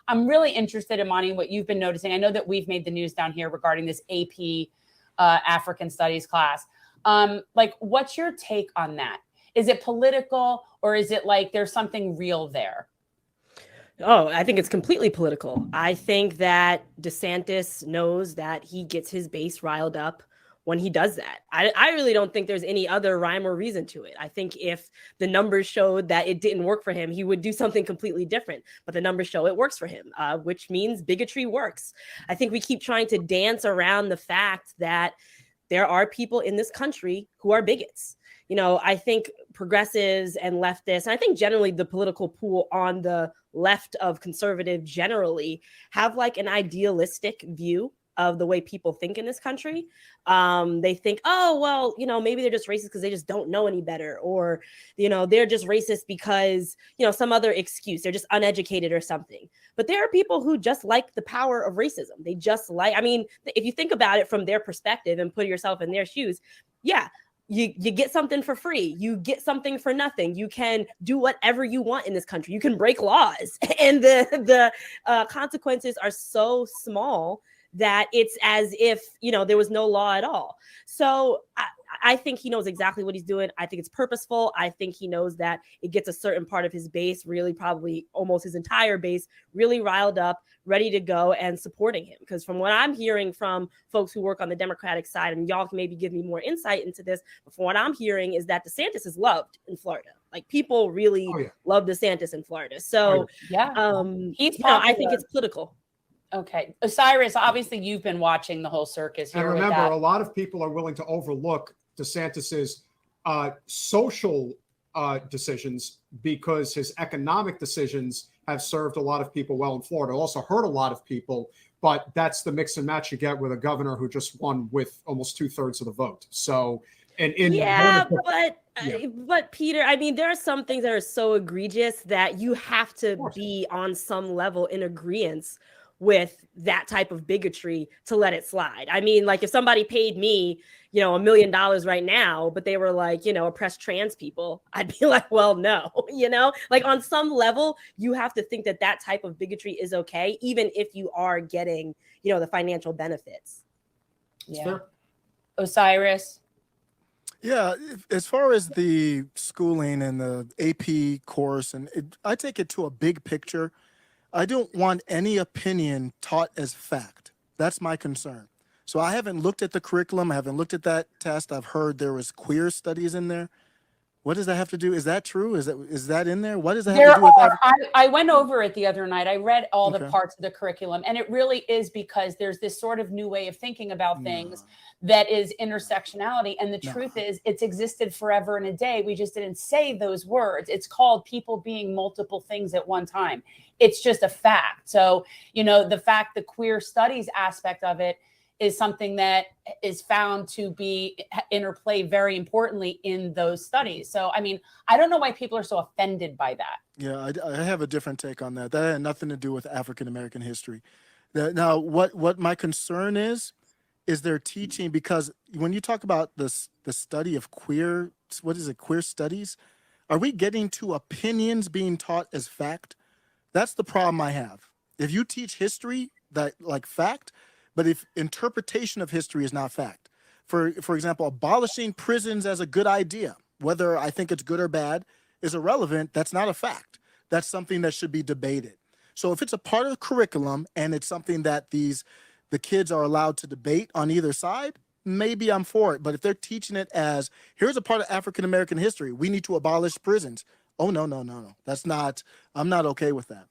I'm really interested, Imani, in what you've been noticing. I know that we've made the news down here regarding this AP African Studies class. Like, what's your take on that? Is it political, or is it like there's something real there? Oh, I think it's completely political. I think that DeSantis knows that he gets his base riled up when he does that. I really don't think there's any other rhyme or reason to it. I think if the numbers showed that it didn't work for him, he would do something completely different. But the numbers show it works for him, which means bigotry works. I think we keep trying to dance around the fact that there are people in this country who are bigots. You know, I think progressives and leftists, and I think generally the political pool on the left of conservative generally have like an idealistic view of the way people think in this country. They think, oh, well, you know, maybe they're just racist because they just don't know any better. Or, you know, they're just racist because, you know, some other excuse. They're just uneducated or something. But there are people who just like the power of racism. They just like, I mean, if you think about it from their perspective and put yourself in their shoes, yeah, you get something for free. You get something for nothing. You can do whatever you want in this country. You can break laws. And the consequences are so small that it's as if, you know, there was no law at all. So I think he knows exactly what he's doing. I think it's purposeful. I think he knows that it gets a certain part of his base, really probably almost his entire base, really riled up, ready to go and supporting him. Because from what I'm hearing from folks who work on the Democratic side, and y'all can maybe give me more insight into this, but from what I'm hearing is that DeSantis is loved in Florida. Like people really love DeSantis in Florida. So he's I think it's political. Okay. Osiris, obviously you've been watching the whole circus here. And remember, a lot of people are willing to overlook DeSantis's social decisions because his economic decisions have served a lot of people well in Florida, also hurt a lot of people, but that's the mix and match you get with a governor who just won with almost 2/3 of the vote. So, but Peter, I mean, there are some things that are so egregious that you have to be on some level in agreement with that type of bigotry to let it slide. I mean, like if somebody paid me, you know, $1 million right now, but they were like, you know, oppress trans people, I'd be like, well, no, you know, like on some level, you have to think that that type of bigotry is okay, even if you are getting, you know, the financial benefits. Yeah. Sure. Osiris. Yeah, as far as the schooling and the AP course, and I take it to a big picture. I don't want any opinion taught as fact. That's my concern. So I haven't looked at the curriculum. I haven't looked at that test. I've heard there was queer studies in there. What does that have to do? Is that true? Is that in there? What does that have to do with I went over it the other night. I read all the parts of the curriculum, and it really is because there's this sort of new way of thinking about things that is intersectionality. And the truth is it's existed forever and a day. We just didn't say those words. It's called people being multiple things at one time. It's just a fact. So, you know, the fact the queer studies aspect of it is something that is found to be interplay very importantly in those studies. So, I mean, I don't know why people are so offended by that. Yeah, I have a different take on that. That had nothing to do with African American history. Now, what my concern is they're teaching, because when you talk about the study of queer, what is it, queer studies, are we getting to opinions being taught as fact? That's the problem I have. If you teach history that like fact, but if interpretation of history is not fact, for example, abolishing prisons as a good idea, whether I think it's good or bad, is irrelevant. That's not a fact. That's something that should be debated. So if it's a part of the curriculum and it's something that the kids are allowed to debate on either side, maybe I'm for it. But if they're teaching it as, here's a part of African American history, we need to abolish prisons. Oh, no. I'm not okay with that.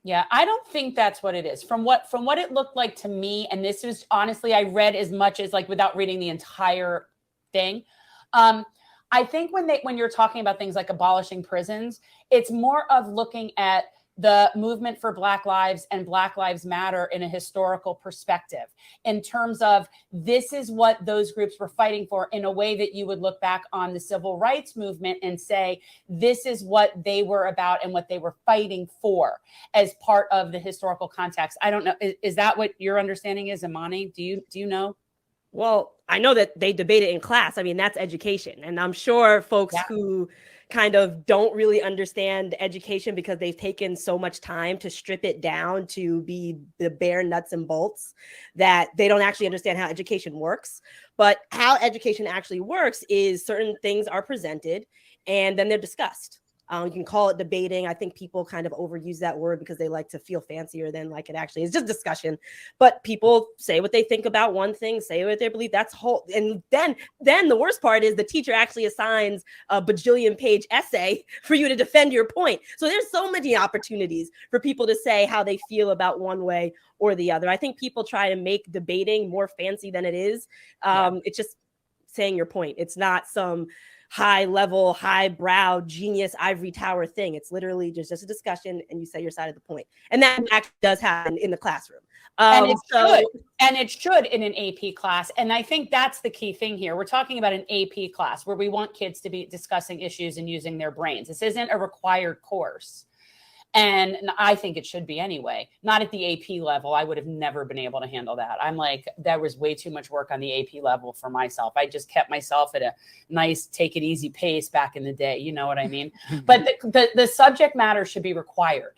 Yeah, I don't think that's what it is. From what it looked like to me, and this is honestly, I read as much as like without reading the entire thing. I think when you're talking about things like abolishing prisons, it's more of looking at the movement for Black Lives and Black Lives Matter in a historical perspective, in terms of this is what those groups were fighting for, in a way that you would look back on the civil rights movement and say, this is what they were about and what they were fighting for as part of the historical context. I don't know. Is that what your understanding is, Imani? Do you know? Well, I know that they debate it in class. I mean, that's education. And I'm sure folks who kind of don't really understand education because they've taken so much time to strip it down to be the bare nuts and bolts that they don't actually understand how education works. But how education actually works is certain things are presented and then they're discussed. You can call it debating. I think people kind of overuse that word because they like to feel fancier than like it actually is. Just discussion. But people say what they think about one thing, say what they believe. That's whole. And then the worst part is the teacher actually assigns a bajillion page essay for you to defend your point. So there's so many opportunities for people to say how they feel about one way or the other. I think people try to make debating more fancy than it is. It's just saying your point. It's not some high level, high brow, genius ivory tower thing. It's literally just a discussion and you say your side of the point. And that actually does happen in the classroom. And it should in an AP class. And I think that's the key thing here. We're talking about an AP class where we want kids to be discussing issues and using their brains. This isn't a required course. And I think it should be anyway, not at the AP level. I would have never been able to handle that. I'm like, that was way too much work on the AP level for myself. I just kept myself at a nice, take it easy pace back in the day. You know what I mean? But the subject matter should be required.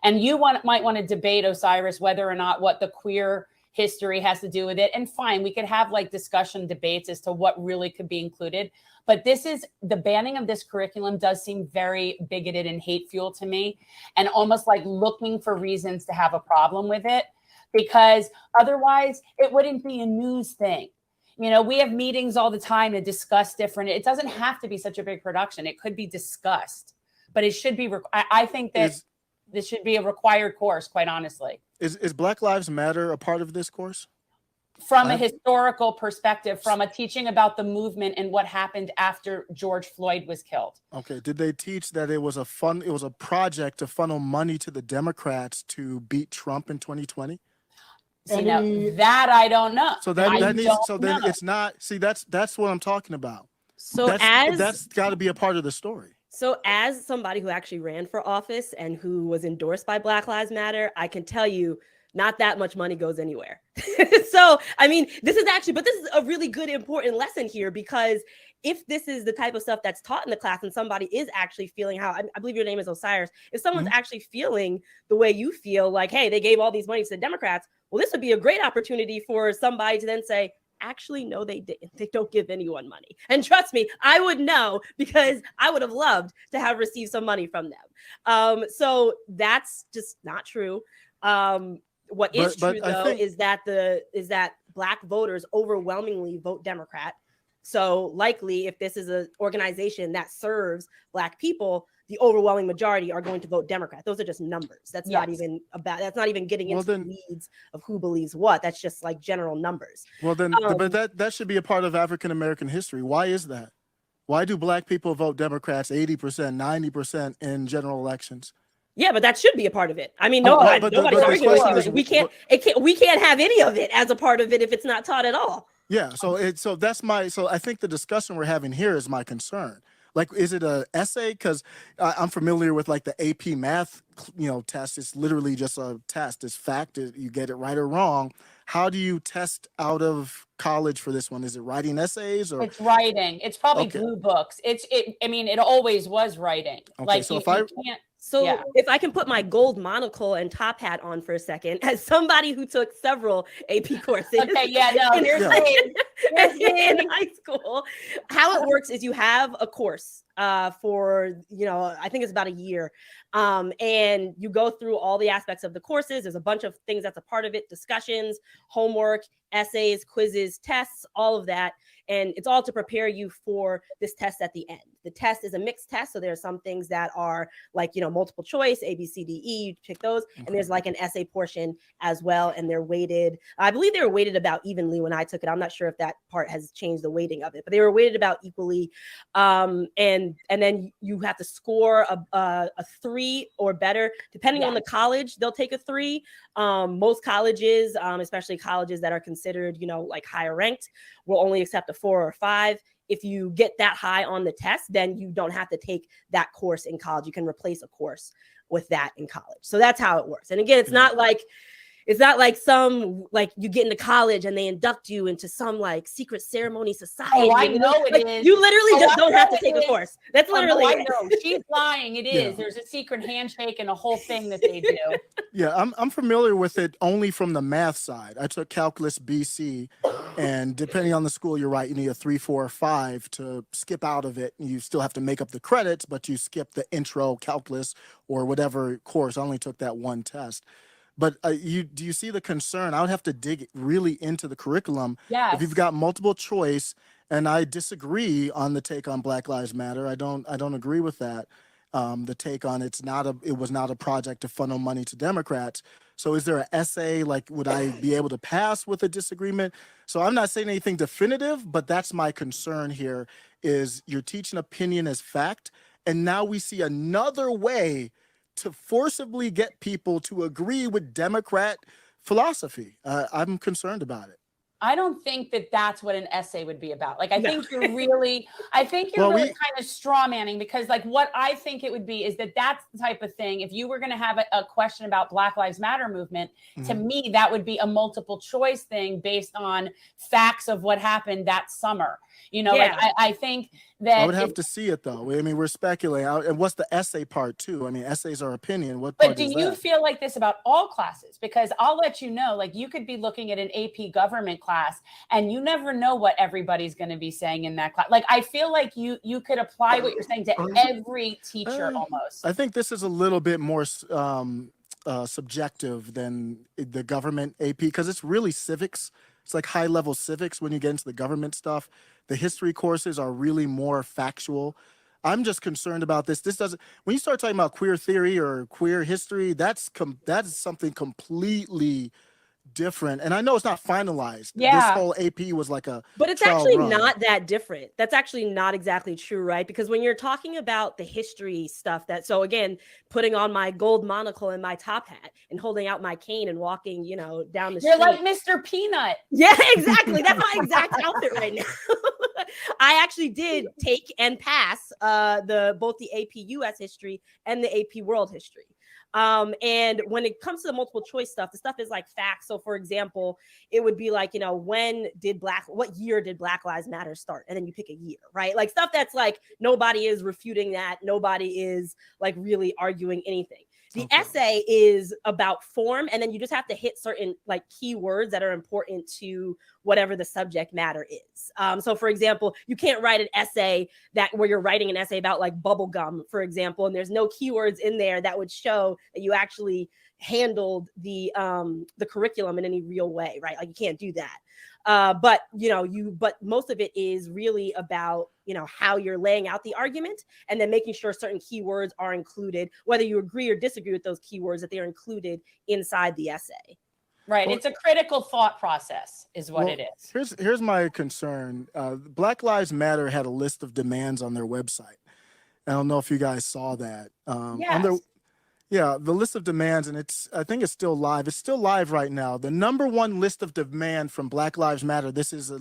And you might want to debate, Osiris, whether or not what the queer history has to do with it. And fine, we could have like discussion debates as to what really could be included. But the banning of this curriculum does seem very bigoted and hate-fueled to me, and almost like looking for reasons to have a problem with it, because otherwise it wouldn't be a news thing. You know, we have meetings all the time to discuss different, it doesn't have to be such a big production. It could be discussed, but it should be, I think that this should be a required course, quite honestly. Is Black Lives Matter a part of this course? From a historical perspective, from a teaching about the movement and what happened after George Floyd was killed. Okay. Did they teach that it was a project to funnel money to the Democrats to beat Trump in 2020? See, now that I don't know. So then it's not. See, that's what I'm talking about. So that's got to be a part of the story. So as somebody who actually ran for office and who was endorsed by Black Lives Matter, I can tell you not that much money goes anywhere. So, I mean, this is a really good, important lesson here, because if this is the type of stuff that's taught in the class and somebody is actually feeling how, I believe your name is Osiris, if someone's actually feeling the way you feel, like, hey, they gave all these money to the Democrats, well, this would be a great opportunity for somebody to then say, actually, no, they didn't. They don't give anyone money. And trust me, I would know, because I would have loved to have received some money from them. So that's just not true. What is true, though, is that Black voters overwhelmingly vote Democrat. So likely, if this is an organization that serves Black people, the overwhelming majority are going to vote Democrat. Those are just numbers. That's not even getting into the weeds of who believes what. That's just like general numbers. Well, then, but that should be a part of African American history. Why is that? Why do Black people vote Democrats 80%, 90% in general elections? Yeah, but that should be a part of it. I mean, nobody's arguing with you. We can't have any of it as a part of it if it's not taught at all. Yeah, so I think the discussion we're having here is my concern. Like, is it an essay? Because I'm familiar with like the AP math, test. It's literally just a test. It's fact. You get it right or wrong. How do you test out of college for this one? Is it writing essays or? It's writing. It's probably blue books. It always was writing. Okay, like so if I can put my gold monocle and top hat on for a second, as somebody who took several AP courses in high school, how it works is you have a course for, I think it's about a year. And you go through all the aspects of the courses. There's a bunch of things that's a part of it: discussions, homework, essays, quizzes, tests, all of that. And it's all to prepare you for this test at the end. The test is a mixed test. So there are some things that are like, multiple choice, A, B, C, D, E, you pick those. And there's like an essay portion as well. And they're weighted. I believe they were weighted about evenly when I took it. I'm not sure if that part has changed the weighting of it, but they were weighted about equally. And then you have to score a 3 or better, depending on the college. They'll take a 3. Most colleges, especially colleges that are considered, like higher ranked, will only accept a 4 or 5. If you get that high on the test, then you don't have to take that course in college. You can replace a course with that in college. So that's how it works. And again, it's not like It's not like some, like you get into college and they induct you into some like secret ceremony society. Oh, I and know it like, is. You literally Oh, just I don't know have to it take a is. course. That's Oh, no, literally I it. know. She's lying. It is. There's a secret handshake and a whole thing that they do. Yeah, I'm familiar with it only from the math side. I took calculus BC, and depending on the school you're right, you need a 3, 4, or 5 to skip out of it. You still have to make up the credits, but you skip the intro calculus or whatever course. I only took that one test. But do you see the concern? I would have to dig really into the curriculum. Yes. If you've got multiple choice, and I disagree on the take on Black Lives Matter. I don't agree with that. The take on it was not a project to funnel money to Democrats. So is there an essay, like would I be able to pass with a disagreement? So I'm not saying anything definitive, but that's my concern here is you're teaching opinion as fact. And now we see another way to forcibly get people to agree with Democrat philosophy. I'm concerned about it. I don't think that that's what an essay would be about. Like, I think you're really kind of straw manning, because like what I think it would be is that's the type of thing. If you were going to have a question about Black Lives Matter movement, to me, that would be a multiple choice thing based on facts of what happened that summer. You know, like I think that I would have to see it though. I mean, we're speculating. And what's the essay part too? I mean, essays are opinion. But do you feel like this about all classes? Because I'll let you know, like you could be looking at an AP government class and you never know what everybody's going to be saying in that class. Like, I feel like you could apply what you're saying to every teacher almost. I think this is a little bit more subjective than the government AP, because it's really civics. It's like high level civics when you get into the government stuff. The history courses are really more factual. I'm just concerned about this. This doesn't, when you start talking about queer theory or queer history, that is something completely different. And I know it's not finalized. Yeah. This whole AP was like a But it's actually not that different. That's actually not exactly true, right? Because when you're talking about the history stuff, so again, putting on my gold monocle and my top hat and holding out my cane and walking, down the street. You're like Mr. Peanut. Yeah, exactly. That's my exact outfit right now. I actually did take and pass both the AP US history and the AP world history. And when it comes to the multiple choice stuff, the stuff is like facts. So for example, it would be like, what year did Black Lives Matter start? And then you pick a year, right? Like stuff that's like, nobody is refuting that. Nobody is like really arguing anything. The essay is about form, and then you just have to hit certain like keywords that are important to whatever the subject matter is. So for example, you can't write an essay where you're writing an essay about like bubble gum, for example, and there's no keywords in there that would show that you actually handled the curriculum in any real way, right? Like you can't do that. But most of it is really about, how you're laying out the argument and then making sure certain keywords are included, whether you agree or disagree with those keywords, that they're included inside the essay. Right. It's a critical thought process is what it is. Here's my concern. Black Lives Matter had a list of demands on their website. I don't know if you guys saw that. Yes. The list of demands, and I think it's still live. It's still live right now. The number one list of demand from Black Lives Matter, this is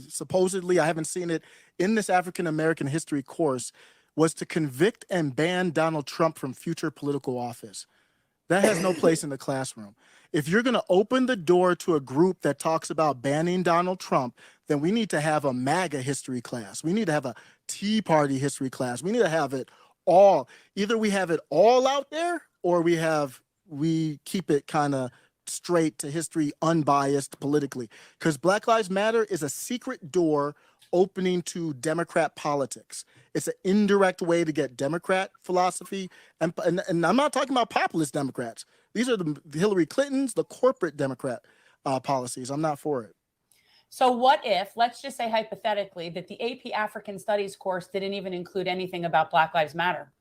supposedly, I haven't seen it in this African American history course, was to convict and ban Donald Trump from future political office. That has no place in the classroom. If you're going to open the door to a group that talks about banning Donald Trump, then we need to have a MAGA history class. We need to have a Tea Party history class. We need to have it all. Either we have it all out there, or we keep it kind of straight to history, unbiased politically. Because Black Lives Matter is a secret door opening to Democrat politics. It's an indirect way to get Democrat philosophy. And I'm not talking about populist Democrats. These are the Hillary Clintons, the corporate Democrat policies. I'm not for it. So what if, let's just say hypothetically, that the AP African Studies course didn't even include anything about Black Lives Matter?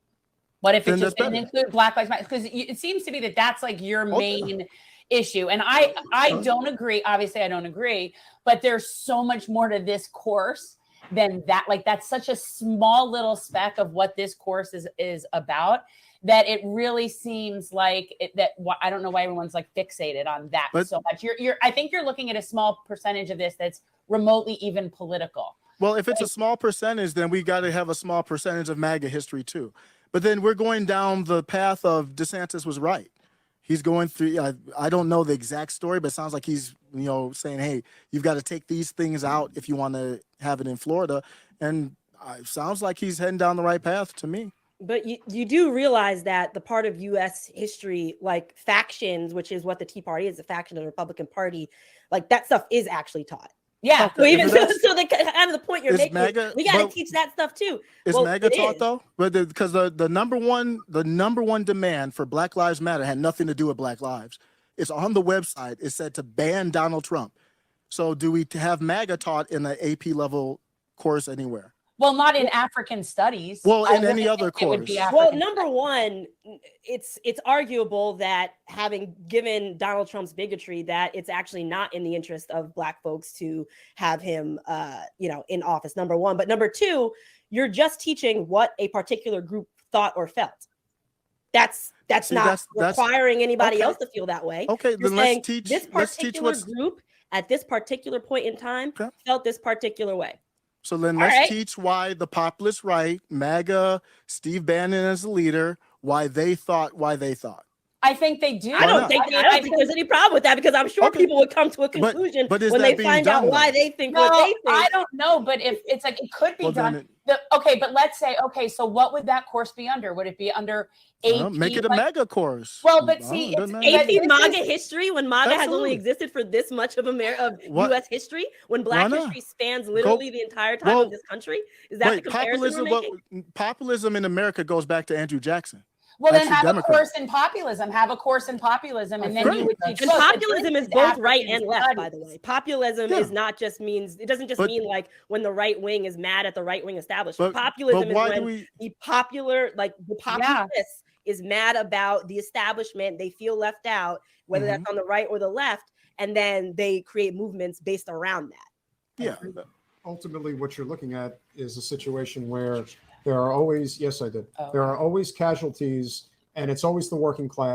What if it just didn't include Black Lives Matter? Because it seems to be that's like your main issue. And I don't agree. Obviously, I don't agree. But there's so much more to this course than that. Like, that's such a small little speck of what this course is about, that it really seems like I don't know why everyone's like fixated on that so much. I think you're looking at a small percentage of this that's remotely even political. Well, if it's a small percentage, then we got to have a small percentage of MAGA history too. But then we're going down the path of DeSantis was right. He's going through. I don't know the exact story, but it sounds like he's saying, "Hey, you've got to take these things out if you want to have it in Florida." And it sounds like he's heading down the right path to me. But you do realize that the part of U.S. history, like factions, which is what the Tea Party is, a faction of the Republican Party, like that stuff is actually taught. Yeah. So even so the kind of the point you're making, we got to teach that stuff too. Is MAGA taught though? But because the number one demand for Black Lives Matter had nothing to do with Black Lives. It's on the website. It said to ban Donald Trump. So do we have MAGA taught in the AP level course anywhere? Well, not in African studies. Well, in any other course. Well, number one, it's arguable that having given Donald Trump's bigotry, that it's actually not in the interest of Black folks to have him, in office. Number one, but number two, you're just teaching what a particular group thought or felt. That's not requiring anybody else to feel that way. Okay, you're then saying let's teach this group at this particular point in time felt this particular way. So then let's teach why the populist right, MAGA, Steve Bannon as the leader, why they thought. I think they do. I don't think there's any problem with that, because I'm sure people would come to a conclusion but when they find out why they think what they think. I don't know, but if it's like it could be done. But let's say, so what would that course be under? Would it be under AP? Make it a MAGA course. Well, but see, it's AP MAGA history, when MAGA has only existed for this much of U.S. history, when Black history spans literally the entire time of this country. Is that the comparison we're making? Populism in America goes back to Andrew Jackson. Well, then have a course in populism. And then you would teach. And populism is both right and left, by the way. Populism is not just it doesn't just mean like when the right wing is mad at the right wing establishment. Populism is when the populace is mad about the establishment. They feel left out, whether that's on the right or the left, and then they create movements based around that. Yeah. Ultimately, what you're looking at is a situation where there are always, there are always casualties, and it's always the working class.